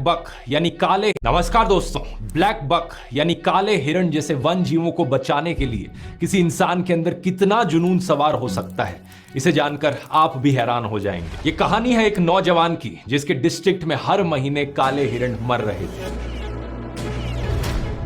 बक यानी काले नमस्कार दोस्तों, ब्लैक बक यानी काले हिरण जैसे वन जीवों को बचाने के लिए किसी इंसान के अंदर कितना जुनून सवार हो सकता है, इसे जानकर आप भी हैरान हो जाएंगे। ये कहानी है एक नौजवान की जिसके डिस्ट्रिक्ट में हर महीने काले हिरण मर रहे थे।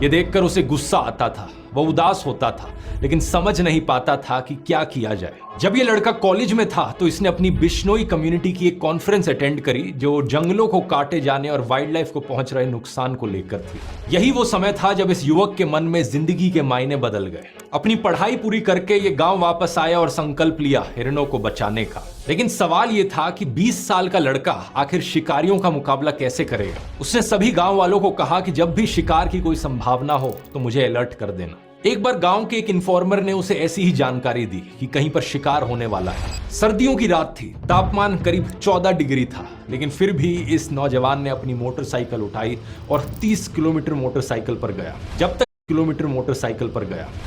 ये देखकर उसे गुस्सा आता था, वो उदास होता था, लेकिन समझ नहीं पाता था कि क्या किया जाए। जब ये लड़का कॉलेज में था तो इसने अपनी बिश्नोई कम्युनिटी की एक कॉन्फ्रेंस अटेंड करी जो जंगलों को काटे जाने और वाइल्ड लाइफ को पहुंच रहे नुकसान को लेकर थी। यही वो समय था जब इस युवक के मन में जिंदगी के मायने बदल गए। अपनी पढ़ाई पूरी करके ये गांव वापस आया और संकल्प लिया हिरणों को बचाने का। लेकिन सवाल ये था कि 20 साल का लड़का आखिर शिकारियों का मुकाबला कैसे करेगा। उसने सभी गांव वालों को कहा कि जब भी शिकार की कोई संभावना हो तो मुझे अलर्ट कर देना। एक बार गांव के एक इन्फॉर्मर ने उसे ऐसी ही जानकारी दी कि कहीं पर शिकार होने वाला है। सर्दियों की रात थी, तापमान करीब 14 डिग्री था, लेकिन फिर भी इस नौजवान ने अपनी मोटरसाइकिल उठाई और 30 किलोमीटर मोटरसाइकिल पर गया।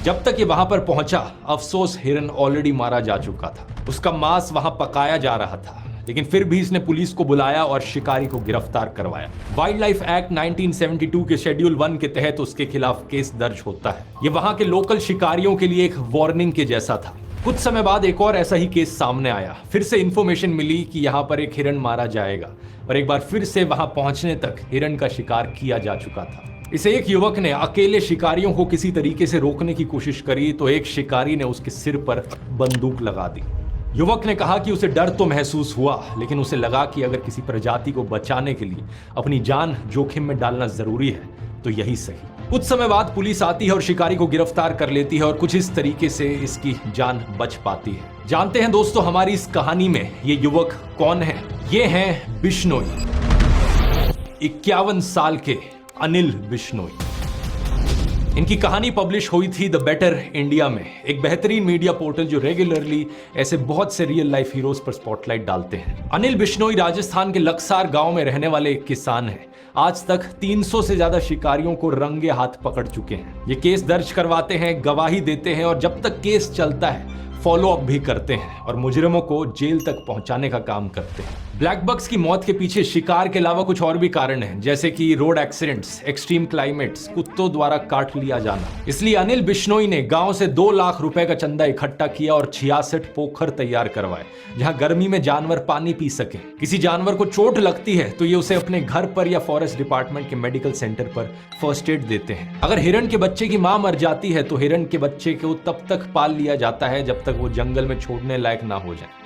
जब तक ये वहां पर पहुंचा, अफसोस हिरन ऑलरेडी मारा जा चुका था। उसका मांस वहां पकाया जा रहा था, लेकिन फिर भी इसने पुलिस को बुलाया और शिकारी को गिरफ्तार करवाया। वाइल्ड लाइफ एक्ट 1972 के शेड्यूल 1 के तहत उसके खिलाफ केस दर्ज होता है। ये वहां के लोकल शिकारियों के लिए एक वार्निंग के जैसा था। कुछ समय बाद एक और ऐसा ही केस सामने आया। फिर से इंफॉर्मेशन मिली कि यहाँ पर एक हिरन मारा जाएगा और एक बार फिर से वहां पहुंचने तक हिरन का शिकार किया जा चुका था। इसे एक युवक ने अकेले शिकारियों को किसी तरीके से रोकने की कोशिश करी तो एक शिकारी ने उसके सिर पर बंदूक लगा दी। युवक ने कहा कि उसे डर तो महसूस हुआ, लेकिन उसे लगा कि अगर किसी प्रजाति को बचाने के लिए अपनी जान जोखिम में डालना जरूरी है तो यही सही। कुछ समय बाद पुलिस आती है और शिकारी को गिरफ्तार कर लेती है और कुछ इस तरीके से इसकी जान बच पाती है। जानते हैं दोस्तों हमारी इस कहानी में ये युवक कौन है? ये हैं बिश्नोई, 51 साल के अनिल बिश्नोई। इनकी कहानी पब्लिश हुई थी द बेटर इंडिया में, एक बेहतरीन मीडिया पोर्टल जो रेगुलरली ऐसे बहुत से रियल लाइफ हीरोज पर स्पॉटलाइट डालते हैं। अनिल बिश्नोई राजस्थान के लक्सार गांव में रहने वाले एक किसान हैं। आज तक 300 से ज्यादा शिकारियों को रंगे हाथ पकड़ चुके हैं। ये केस दर्ज करवाते हैं, गवाही देते हैं और जब तक केस चलता है फॉलो अप भी करते हैं और मुजरिमों को जेल तक पहुंचाने का काम करते हैं। ब्लैक बक्स की मौत के पीछे शिकार के अलावा कुछ और भी कारण हैं, जैसे कि रोड एक्सीडेंट्स, एक्सट्रीम क्लाइमेट्स, कुत्तों द्वारा काट लिया जाना। इसलिए अनिल बिश्नोई ने गांव से 2 लाख रुपए का चंदा इकट्ठा किया और 66 पोखर तैयार करवाए जहां गर्मी में जानवर पानी पी सके। किसी जानवर को चोट लगती है तो ये उसे अपने घर पर या फॉरेस्ट डिपार्टमेंट के मेडिकल सेंटर पर फर्स्ट एड देते हैं। अगर हिरण के बच्चे की मां मर जाती है तो हिरण के बच्चे को तब तक पाल लिया जाता है जब तक वो जंगल में छोड़ने लायक ना हो जाए।